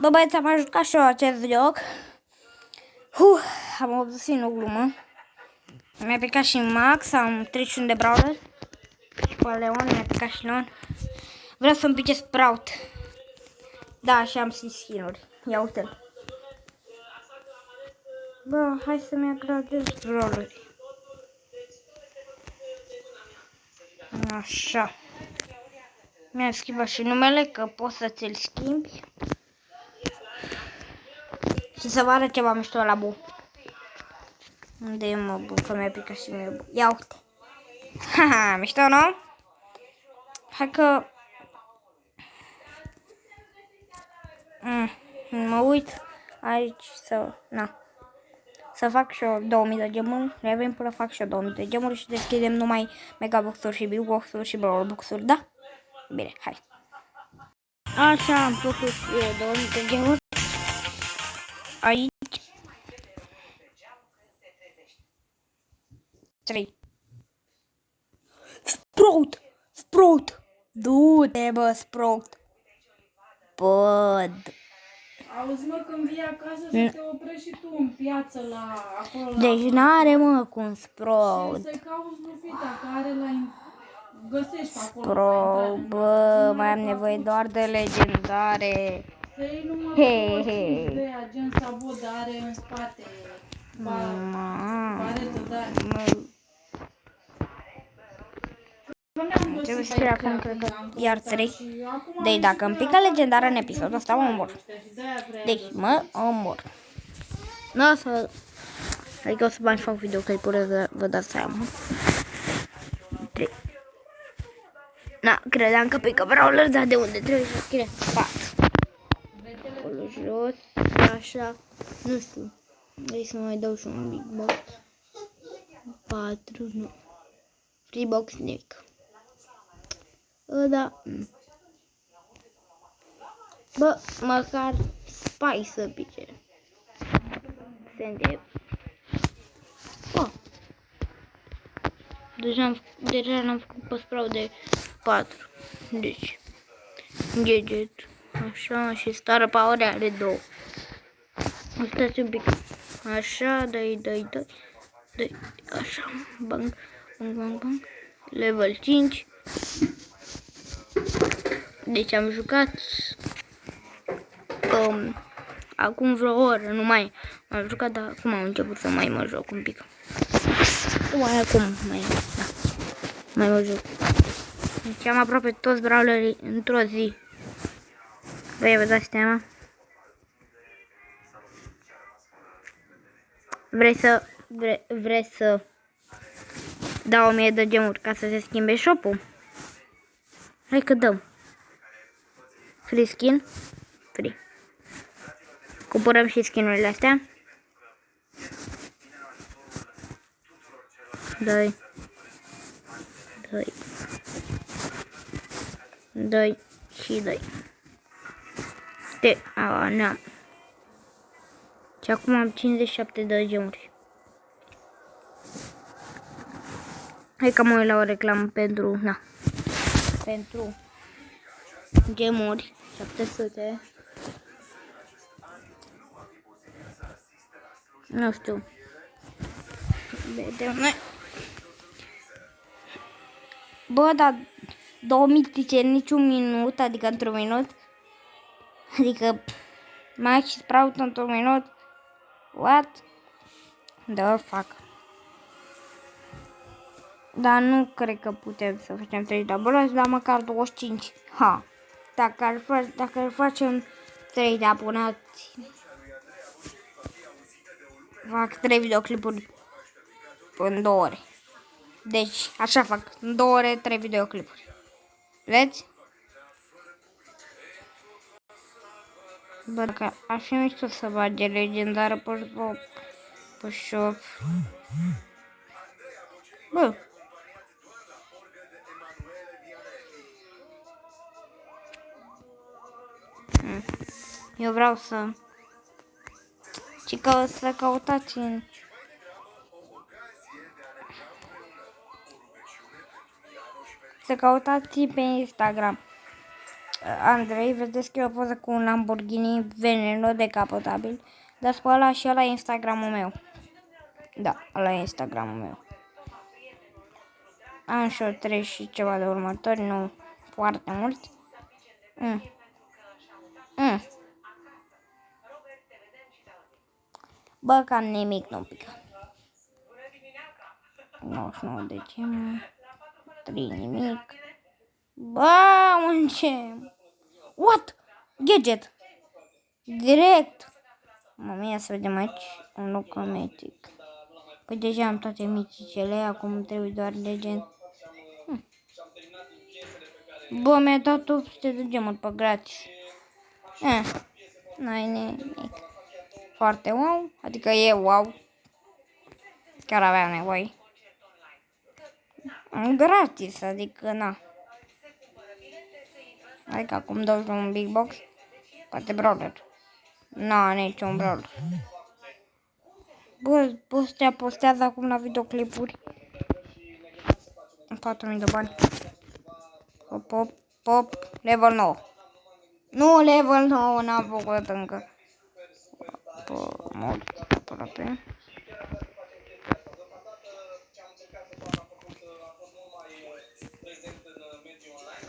Bă, băieți, am jucat și eu acest joc. Am obosit, nu glumă. Mi-a picat și Max, am 31 de brawler. Și pe Leon, mi-a picat și Leon. Vreau să-mi pice Sprout. Da, și am și skin-uri. Ia uite-l. Bă, hai să-mi agradez brawleri. Așa. Mi-am schimbat și numele, că poți să ți-l schimbi. Și să vă arăt ceva mișto la bu. Unde e mă bu? Că mi-a picat și mie bu. Ia uite. Haha, mișto, nu? Hai că... mă uit aici să... Na. Să fac și eu 2000 de gemuri. Revin până fac și eu 2000 de gemuri și deschidem numai megabox-uri și big box-uri și brawl box-uri, da? Bine, hai. Așa, am făcut eu 2000 de gemuri. Aici. 3. Sprout! Sprout! Du-te, bă, Sprout! Bă, auzi, mă, când vii acasă să te oprești și tu în piață la acolo la... Deci n-are, mă, cum Sprout. Și să-i cauți Lupita, care găsești acolo. Sprout, bă, mai am nevoie doar de legendare. Să iei numai de agent Sabot, are în spate baretă de aia. Trebuie să scriu acum, cred că iar 3. Deci dacă îmi pică legendară în episodul ăsta, mă omor. Deci mă omor. Nu să... Adică o să mai fac videoclipuri, vă dați seama. 3. Na, credeam că pică brawler, dar de unde trebuie să scriem? 4. Acolo jos, așa, nu știu. Vrei să mai dau și un big box. 4, nu. Free box Nick. Da. Bă, măcar Spy să pice. Sente. Bă. Deja n-am făcut pe Sprout de 4. Deci. Gadget. Așa, și Star Power are 2. Uitați un pic. Așa, dai. Așa. Bang. Level 5. Deci am jucat acum vreo oră, nu mai am jucat, dar acum am început să mai mă joc un pic. Mai acum, mai mă joc. Deci am aproape toți brawlerii într-o zi. Vă dați seama? Vreți să dau 1000 de gemuri ca să se schimbe shop-ul? Hai că dăm. Free skin? Free. Cumpărăm și skinurile astea. Dai și dai. N-am. Și acum am 57 de gemuri. Hai că mă uit la o reclamă pentru gemuri 700. Nu știu. Vedem noi. Bă, dar 2000 tice niciun minut, adică într-un minut. Adică mai și Sprout într-un minut. What? The fuck. Dar nu cred că putem să facem 3 de abonați, dar măcar 25. Ha. Dacă facem 3 de abonați, fac 3 videoclipuri în 2 ore. Deci, așa fac. În 2 ore, 3 videoclipuri. Vedeți? Bă, dacă ar fi mișto să bage legendară pe shop. Bă. Eu vreau să... Și că să căutați în... Să căutați pe Instagram. Andrei, vedeți că e o poză cu un Lamborghini Veneno decapotabil. Dar pe ăla și ăla e Instagramul meu. Da, ăla e Instagramul meu. Am și o 30 și ceva de următori, nu foarte mult. Bă, cam nimic nu pică. 99 de gem. 3 nimic. Bă, un gem. What? Gadget. Direct. Mă, ia să vedem aici. Un loc cometic. Păi deja am toate micicele, acum trebuie doar legend. Bă, mi-a dat 800 de gemuri pe gratis. N-ai nimic. Foarte wow, adică e wow. Chiar aveam nevoie. Gratis, adică na. Adică acum dau un big box. Poate brawler. Na, niciun brawler. Bă, ăstea postează acum la videoclipuri. 4000 de bani. Pop, level 9. Nu, level 9, n-am făcut încă. Mult aproape.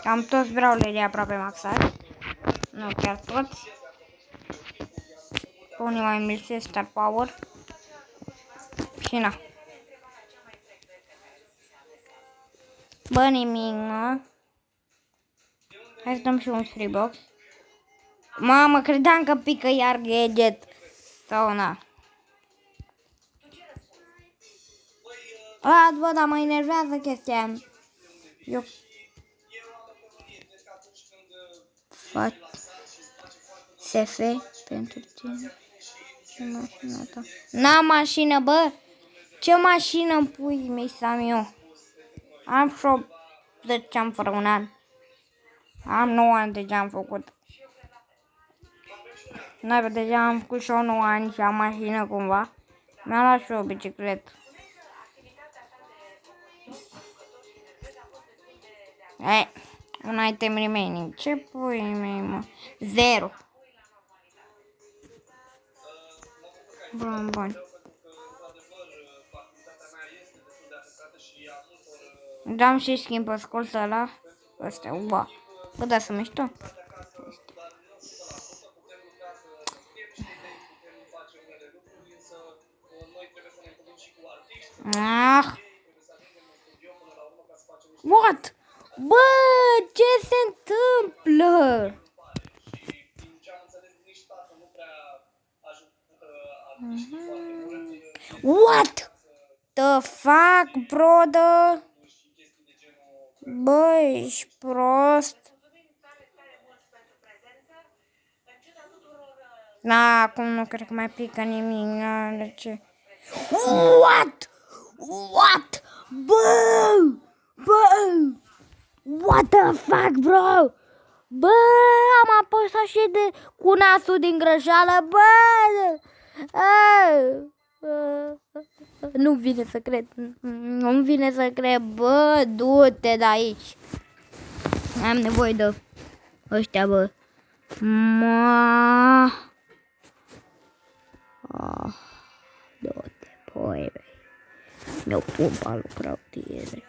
Am toți brawlerii aproape maxați. Nu chiar toți. Unii mai mici, Star Power. Și na. Bă, nimic, mă. Hai să dăm și un free box. Mamă, credeam că pică iar gadget. Sau na. Bă, dar mă enervează chestia. Eu fac SF pentru tine. Ce mașină ta? N-am mașină, bă. Ce mașină pui mei să am eu? Am 10 ani fără un an. Am 9 ani deja am făcut. Noi deja am făcut și 9 ani și am mașină cumva. Mi-am luat și o bicicletă. Un item remaining. Ce pui mei, mă? 0. Bun. Dam și schimb pe scurtă ăla. Ăsta, ua. Bă, da, să mișto. What? Bă, ce se întâmplă? What the fuck, brother? Bă, ești prost. Na, acum nu cred că mai pică nimic. De ce? What? Bă! What the fuck, bro? Bă, am apăsat și de cu nasul din greșeală, bă! Nu vine să cred, bă, du-te de aici. Am nevoie de ăștia, bă. Du-te, poi, bă. Mi-o pumpa lucrau tiere.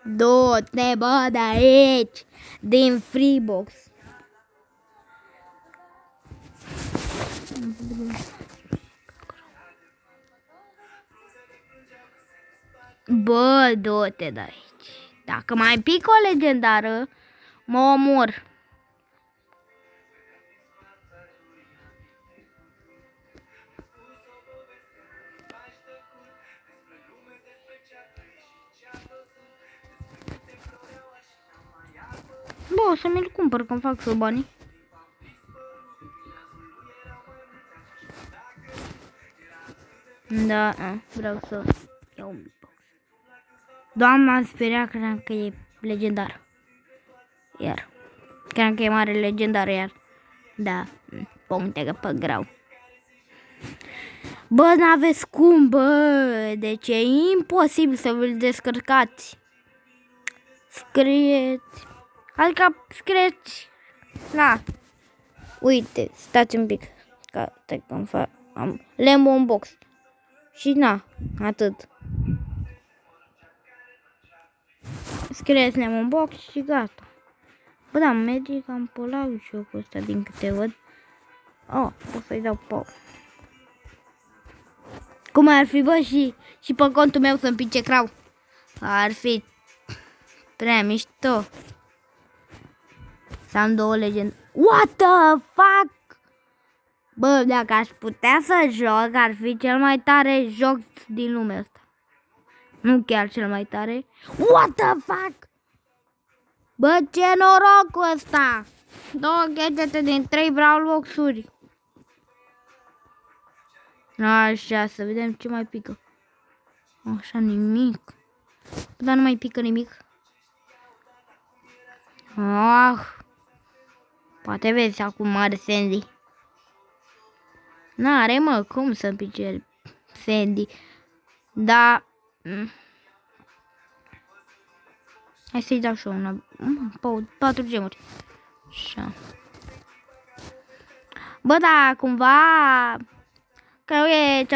Du-te, bă, de aici, din Freebox. Bă, du-te de aici. Dacă mai pic o legendară, mă omor. Bă, o să mi-l cumpăr când fac și banii. Da, vreau să iau un box. Doamna, am speriat, credeam că e legendar. Iar. Credeam că e mare legendar, iar. Da, puncte pe grau. Bă, n-aveți cum, bă. Deci e imposibil să vi-l descărcați. Scrieți. Adică scrieți... Na. Uite, stați un pic. Am Lemon Box. Și na, atât. Scrieți Lemon Box și gata. Bă, da, merge cam pe la jocul ăsta din câte văd. Oh, pot să-i dau pau. Cum ar fi, bă, și pe contul meu să-mi pice crau? Ar fi prea mișto. Să am 2 legende. What the fuck? Bă, dacă aș putea să joc, ar fi cel mai tare joc din lumea asta. Nu chiar cel mai tare. What the fuck? Bă, ce noroc ăsta! 2 gadgete din 3 Brawl Box-uri. Așa, să vedem ce mai pică. Așa, nimic. Dar nu mai pică nimic. Poate vezi acum mare Sandy. N-are, mă, cum să pice Sandy. Da. Hai să-i dau și eu una. 4 gemuri. Așa. Bă, da, cumva... Că e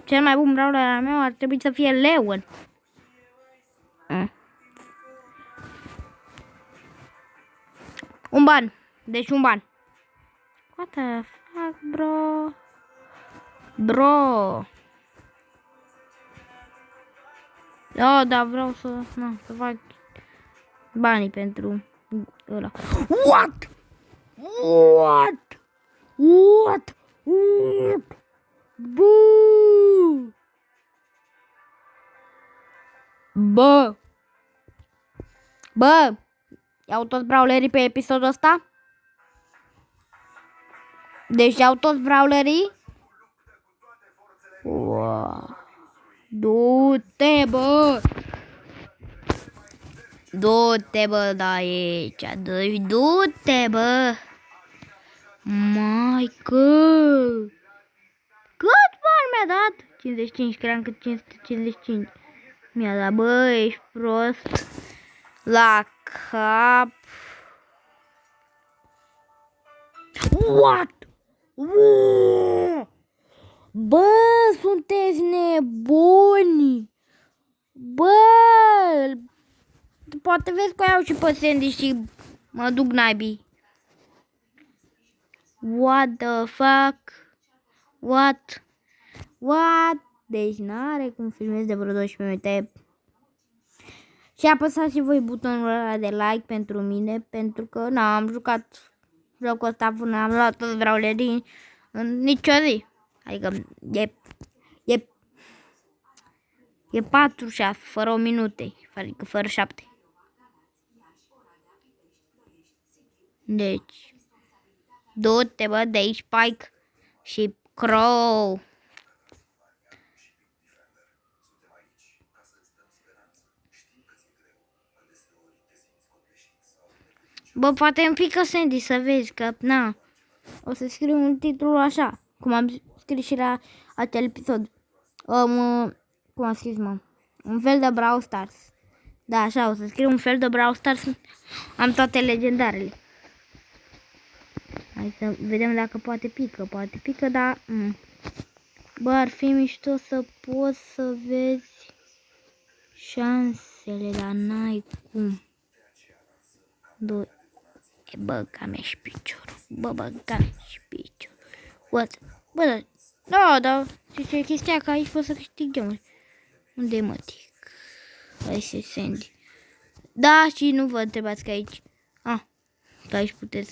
cel mai bun brawler al meu, ar trebui să fie Leon. Un ban. Deci un ban. What the fuck, bro? Bro. Da, vreau să fac banii pentru ăla. What? Bă, iau toți brawlerii pe episodul ăsta? Deci iau toți brawlerii? Wow. Du-te, bă! Du-te, bă, de aici. Deci du-te, bă! Maică! Cât bani mi-a dat? 55, cream că 555. Mi-a dat, bă, ești prost. La cap. What? Bă, sunteți nebuni. Bă, poate vezi că iau și pe Sandy și mă duc naibii. What the fuck? What? Deci n-are cum filmez de vreo 12 minute. Și apăsați și voi butonul ăla de like pentru mine, pentru că am jucat jocul ăsta până am luat toți brawlerii în nicio zi. Adică e 4-6, fără 1 minute, adică fără 7. Deci, du-te, bă, de aici, Spike și Crow. Bă, poate îmi pică Sandy, să vezi că, na, o să scriu un titlu așa, cum am scris și la acel episod. Cum am scris, mă? Un fel de Brawl Stars. Da, așa, o să scriu un fel de Brawl Stars. Am toate legendarele. Hai să vedem dacă poate pică, dar... Bă, ar fi mișto să poți să vezi șansele, dar n-ai cum. Băga-mea și piciorul. Băga-mea și piciorul. What? Bă, da, ce chestia că aici poți să câștigi gemuri. Unde-i mătic? Hai să Sandy. Da, și nu vă întrebați că aici... că aici puteți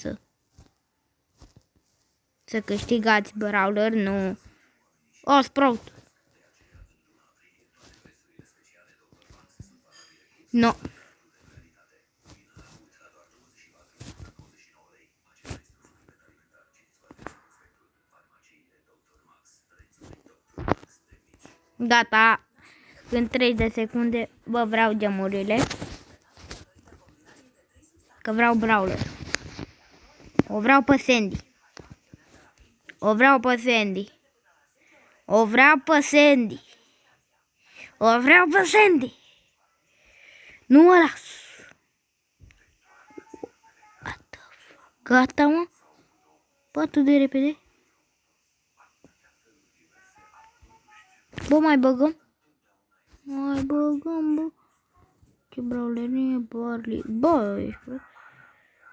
să câștigați brawler, nu... Sprout. No. Gata. În 30 de secunde vă vreau gemurile. Că vreau brawler. O vreau pe Sandy. O vreau pe Sandy. O vreau pe Sandy. O vreau pe Sandy. Nu mă las. Gata, mă? Bă, atât de repede? Bă, mai băgăm? Mai băgăm, bă. Ce braulerie, barley. Bă, ești bă.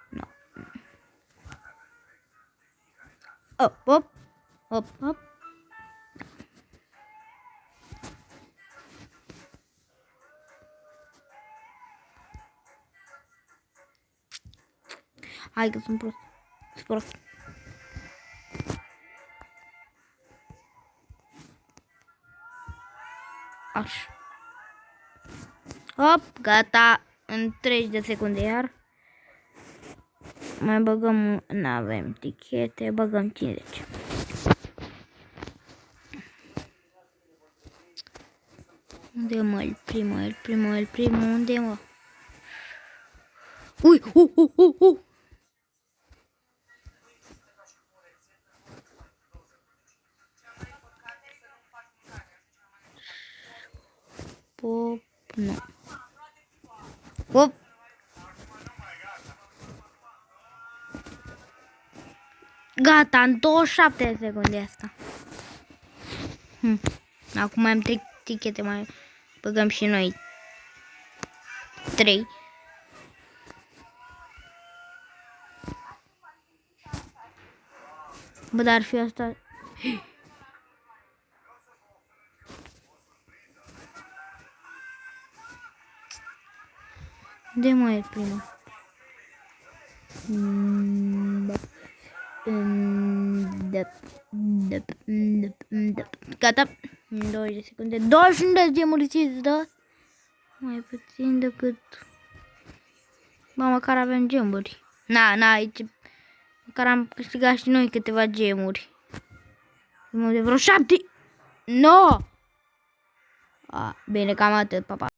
No. Op, op. Op, op. Hai că sunt prost. Sunt prost. Așa. Hop, gata. În 30 de secunde iar. Mai băgăm, n-avem tichete, băgăm 50. Unde mă, el primul, unde mă? Ui, Pop, nu. Pop. Gata, în 27 de secunde asta. Acum mai am 3 tichete, mai băgăm și noi 3. Bă, dar ar fi asta. De mai e prima? Gata. 20 de secunde. 20 de gemuri, da? Mai puțin decât... Bă, măcar avem gemuri. Na, aici... Măcar am câștigat și noi câteva gemuri. De vreo 7. No! Bine, cam atât, papa.